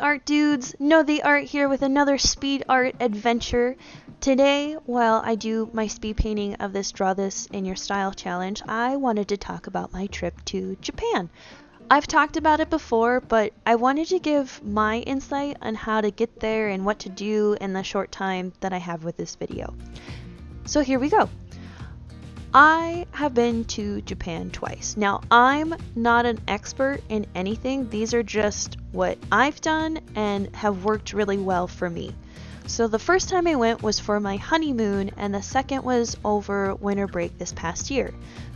art dudes, Know the Art here with another speed art adventure. Today, while I do my speed painting of this Draw This in Your Style challenge, I wanted to talk about my trip to Japan. I've talked about it before, but I wanted to give my insight on how to get there and what to do in the short time that I have with this video. So here we go. I have been to Japan twice. Now, I'm not an expert in anything. These are just what I've done and have worked really well for me. So the first time I went was for my honeymoon, and the second was over winter break this past year.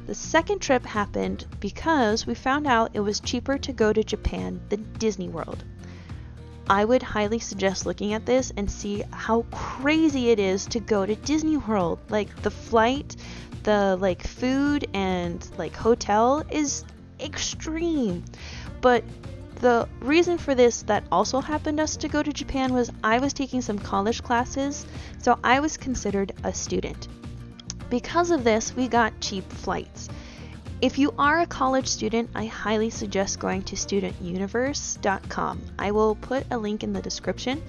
The second trip happened because we found out it was cheaper to go to Japan than Disney World. I would highly suggest looking at this and see how crazy it is to go to Disney World. Like, the flight, the food and hotel is extreme. But the reason for this that also happened us to go to Japan was I was taking some college classes, so I was considered a student. Because of this, we got cheap flights. If you are a college student, I highly suggest going to studentuniverse.com. I will put a link in the description.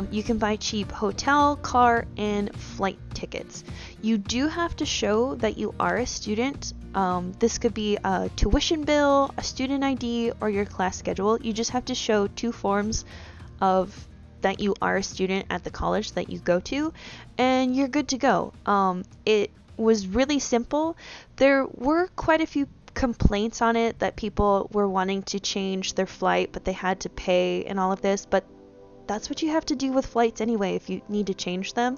You can buy cheap hotel, car, and flight tickets. You do have to show that you are a student. This could be a tuition bill, a student ID, or your class schedule. You just have to show two forms of that you are a student at the college that you go to, and you're good to go. It was really simple. There were quite a few complaints on it that people were wanting to change their flight, but they had to pay and all of this, but that's what you have to do with flights anyway if you need to change them.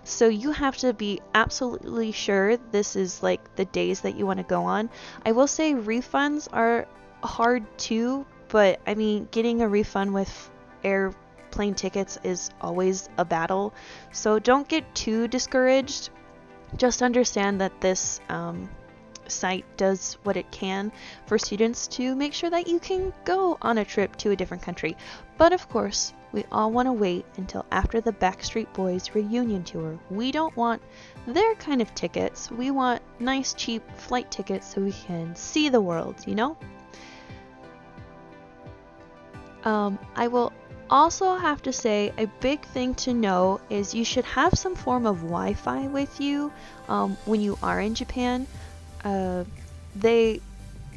So you have to be absolutely sure this is the days that you want to go on. I will say refunds are hard too, but I mean, getting a refund with airplane tickets is always a battle. So don't get too discouraged. Just understand that this site does what it can for students to make sure that you can go on a trip to a different country. But of course, we all want to wait until after the Backstreet Boys reunion tour. We don't want their kind of tickets. We want nice, cheap flight tickets so we can see the world, you know? I will also have to say a big thing to know is you should have some form of Wi-Fi with you when you are in Japan.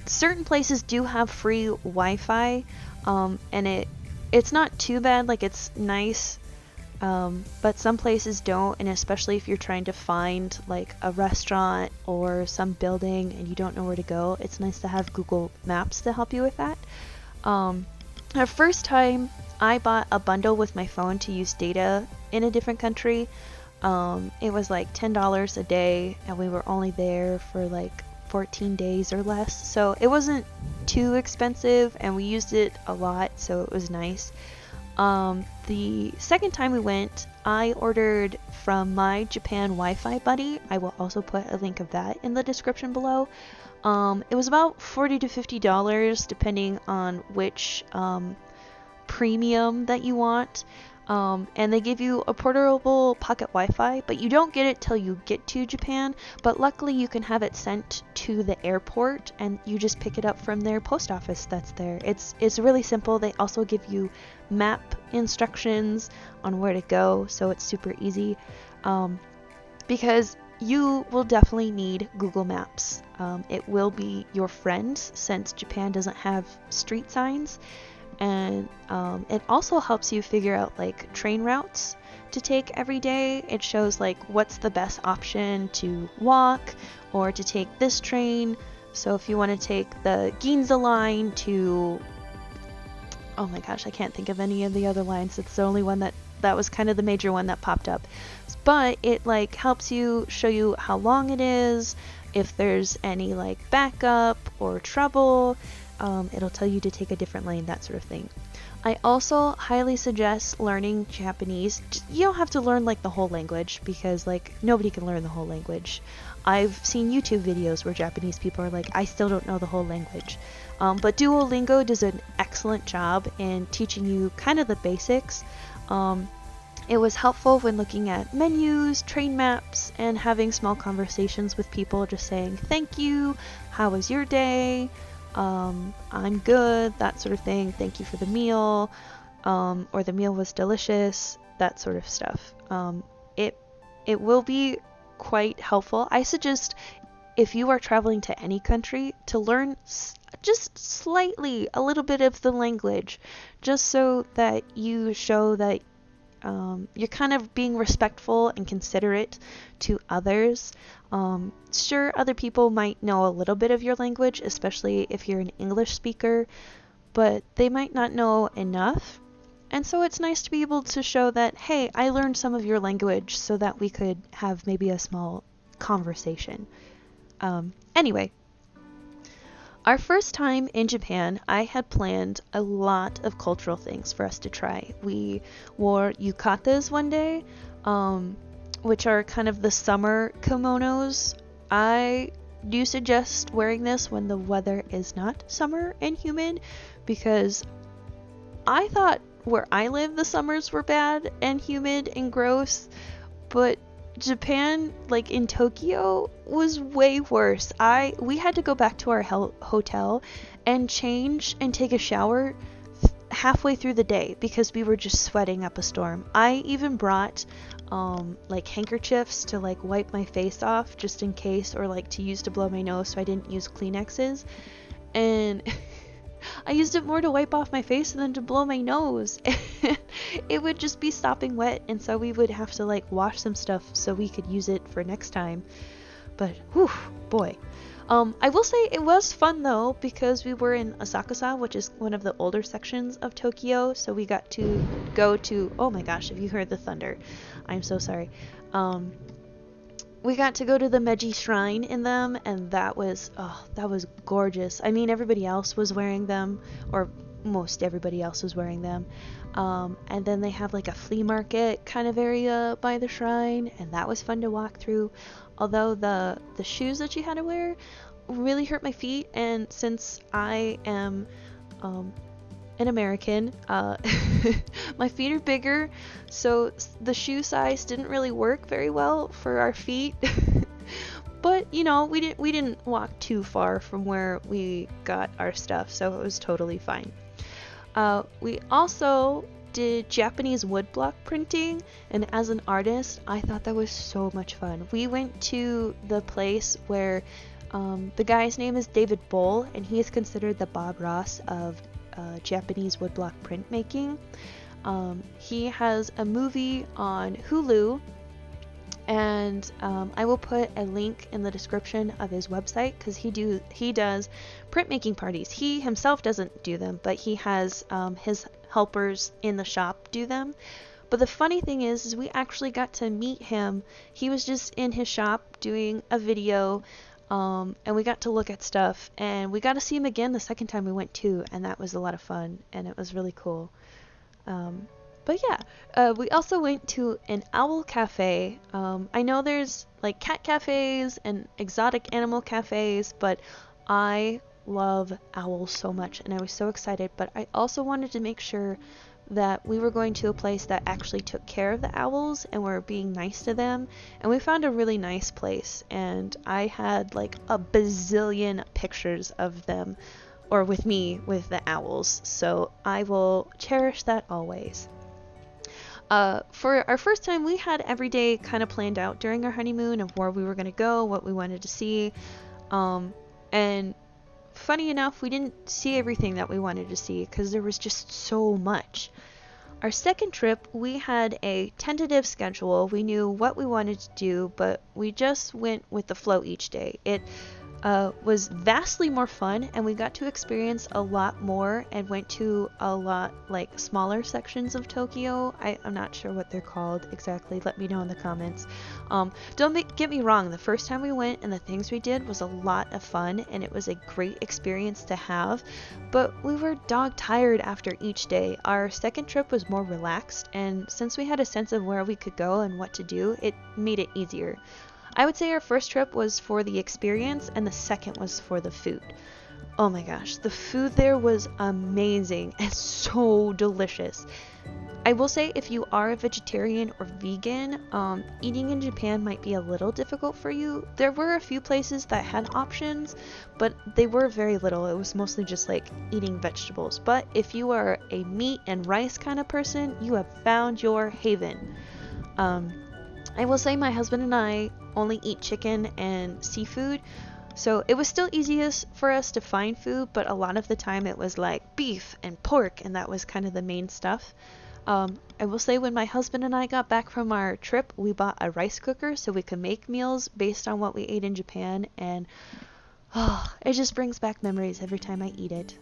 Certain places do have free Wi-Fi, and it's not too bad, it's nice, but some places don't, and especially if you're trying to find a restaurant or some building and you don't know where to go, it's nice to have Google Maps to help you with that. The first time I bought a bundle with my phone to use data in a different country. It was $10 a day, and we were only there for 14 days or less, so it wasn't too expensive, and we used it a lot, so it was nice. The second time we went, I ordered from my Japan Wi-Fi buddy. I will also put a link of that in the description below. It was about $40 to $50 depending on which premium that you want. And they give you a portable pocket Wi-Fi, but you don't get it till you get to Japan. But luckily you can have it sent to the airport, and you just pick it up from their post office that's there. It's really simple. They also give you map instructions on where to go, so it's super easy. Because you will definitely need Google Maps. It will be your friend since Japan doesn't have street signs. And it also helps you figure out train routes to take every day. It shows what's the best option to walk or to take this train. So if you want to take the Ginza line to, oh my gosh, I can't think of any of the other lines. It's the only one that was kind of the major one that popped up. But it helps you show you how long it is, if there's any backup or trouble. It'll tell you to take a different lane, that sort of thing. I also highly suggest learning Japanese. You don't have to learn the whole language, because nobody can learn the whole language. I've seen YouTube videos where Japanese people are I still don't know the whole language. But Duolingo does an excellent job in teaching you kind of the basics. It was helpful when looking at menus, train maps, and having small conversations with people, just saying thank you, how was your day, I'm good, that sort of thing, thank you for the meal. or the meal was delicious, that sort of stuff. It it will be quite helpful. I suggest if you are traveling to any country to learn just slightly a little bit of the language, just so that you show that you're kind of being respectful and considerate to others. Sure, other people might know a little bit of your language, especially if you're an English speaker, but they might not know enough. And so it's nice to be able to show that, hey, I learned some of your language so that we could have maybe a small conversation. Anyway, our first time in Japan, I had planned a lot of cultural things for us to try. We wore yukatas one day, which are kind of the summer kimonos. I do suggest wearing this when the weather is not summer and humid, because I thought where I live the summers were bad and humid and gross, but Japan, like in Tokyo, was way worse. We had to go back to our hotel and change and take a shower halfway through the day because we were just sweating up a storm. I even brought like handkerchiefs to like wipe my face off just in case, or like to use to blow my nose, so I didn't use Kleenexes. And I used it more to wipe off my face than to blow my nose. It would just be stopping wet, and so we would have to like wash some stuff so we could use it for next time. But whew, boy. I will say it was fun though, because we were in Asakusa, which is one of the older sections of Tokyo, so we got to go to, oh my gosh, if you heard the thunder, I'm so sorry. We got to go to the Meiji Shrine in them, and that was gorgeous. I mean, everybody else was wearing them, or most everybody else was wearing them. And then they have like a flea market kind of area by the shrine, and that was fun to walk through. Although the shoes that you had to wear really hurt my feet, and since I am an American, my feet are bigger, so the shoe size didn't really work very well for our feet. But you know, we didn't walk too far from where we got our stuff, so it was totally fine. We also did Japanese woodblock printing, and as an artist, I thought that was so much fun. We went to the place where the guy's name is David Boll, and he is considered the Bob Ross of Japanese woodblock printmaking. He has a movie on Hulu, and I will put a link in the description of his website, because he does printmaking parties. He himself doesn't do them, but he has his helpers in the shop do them. But the funny thing is we actually got to meet him. He was just in his shop doing a video, and we got to look at stuff, and we got to see him again the second time we went too, and that was a lot of fun, and it was really cool. But yeah, we also went to an owl cafe. I know there's like cat cafes and exotic animal cafes, but I love owls so much, and I was so excited. But I also wanted to make sure that we were going to a place that actually took care of the owls and were being nice to them. And we found a really nice place, and I had like a bazillion pictures of them, or with me with the owls, so I will cherish that always. For our first time, we had every day kind of planned out during our honeymoon of where we were going to go, what we wanted to see, and funny enough, we didn't see everything that we wanted to see because there was just so much. Our second trip, we had a tentative schedule. We knew what we wanted to do, but we just went with the flow each day. It was vastly more fun, and we got to experience a lot more and went to a lot like smaller sections of Tokyo. I'm not sure what they're called exactly. Let me know in the comments. Don't get me wrong, the first time we went and the things we did was a lot of fun, and it was a great experience to have, but we were dog tired after each day. Our second trip was more relaxed, and since we had a sense of where we could go and what to do, it made it easier. I would say our first trip was for the experience, and the second was for the food. Oh my gosh, the food there was amazing and so delicious. I will say if you are a vegetarian or vegan, eating in Japan might be a little difficult for you. There were a few places that had options, but they were very little. It was mostly just like eating vegetables. But if you are a meat and rice kind of person, you have found your haven. Um, I will say my husband and I only eat chicken and seafood, so it was still easiest for us to find food, but a lot of the time it was like beef and pork, and that was kind of the main stuff. I will say when my husband and I got back from our trip, we bought a rice cooker so we could make meals based on what we ate in Japan, and it just brings back memories every time I eat it.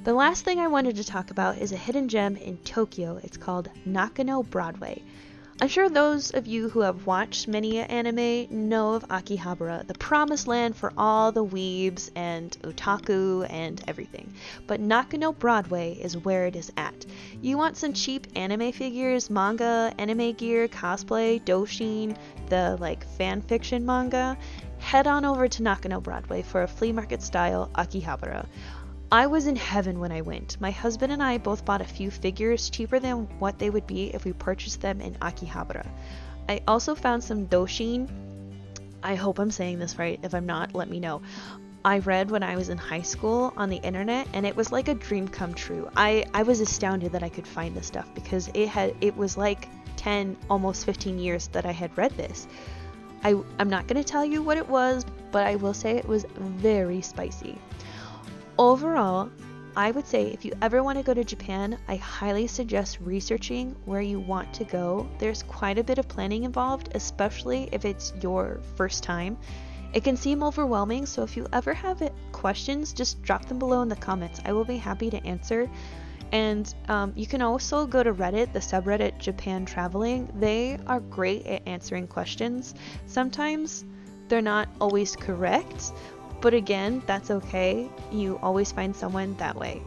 The last thing I wanted to talk about is a hidden gem in Tokyo. It's called Nakano Broadway. I'm sure those of you who have watched many anime know of Akihabara, the promised land for all the weebs and otaku and everything. But Nakano Broadway is where it is at. You want some cheap anime figures, manga, anime gear, cosplay, doshin, the like fan fiction manga? Head on over to Nakano Broadway for a flea market style Akihabara. I was in heaven when I went. My husband and I both bought a few figures cheaper than what they would be if we purchased them in Akihabara. I also found some doshin. I hope I'm saying this right. If I'm not, let me know. I read when I was in high school on the internet, and it was like a dream come true. I was astounded that I could find this stuff because it was like 10, almost 15 years that I had read this. I'm not going to tell you what it was, but I will say it was very spicy. Overall, I would say if you ever want to go to Japan, I highly suggest researching where you want to go. There's quite a bit of planning involved, especially if it's your first time. It can seem overwhelming, so if you ever have questions, just drop them below in the comments. I will be happy to answer. And you can also go to Reddit, the subreddit Japan Traveling. They are great at answering questions. Sometimes they're not always correct, but again, that's okay. You always find someone that way.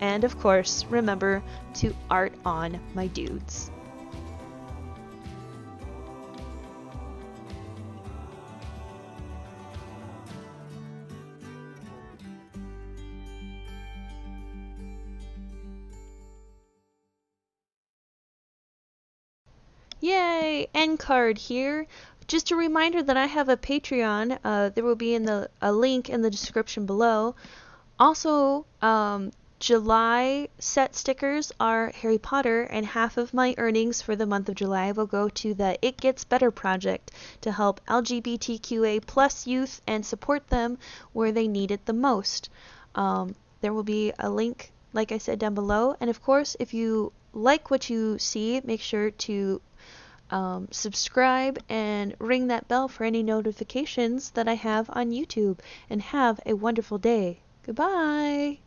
And of course, remember to art on, my dudes. Yay! End card here. Just a reminder that I have a Patreon. There will be a link in the description below. Also, July set stickers are Harry Potter, and half of my earnings for the month of July will go to the It Gets Better project to help LGBTQA plus youth and support them where they need it the most. There will be a link, like I said, down below. And of course, if you like what you see, make sure to subscribe and ring that bell for any notifications that I have on YouTube. And have a wonderful day. Goodbye!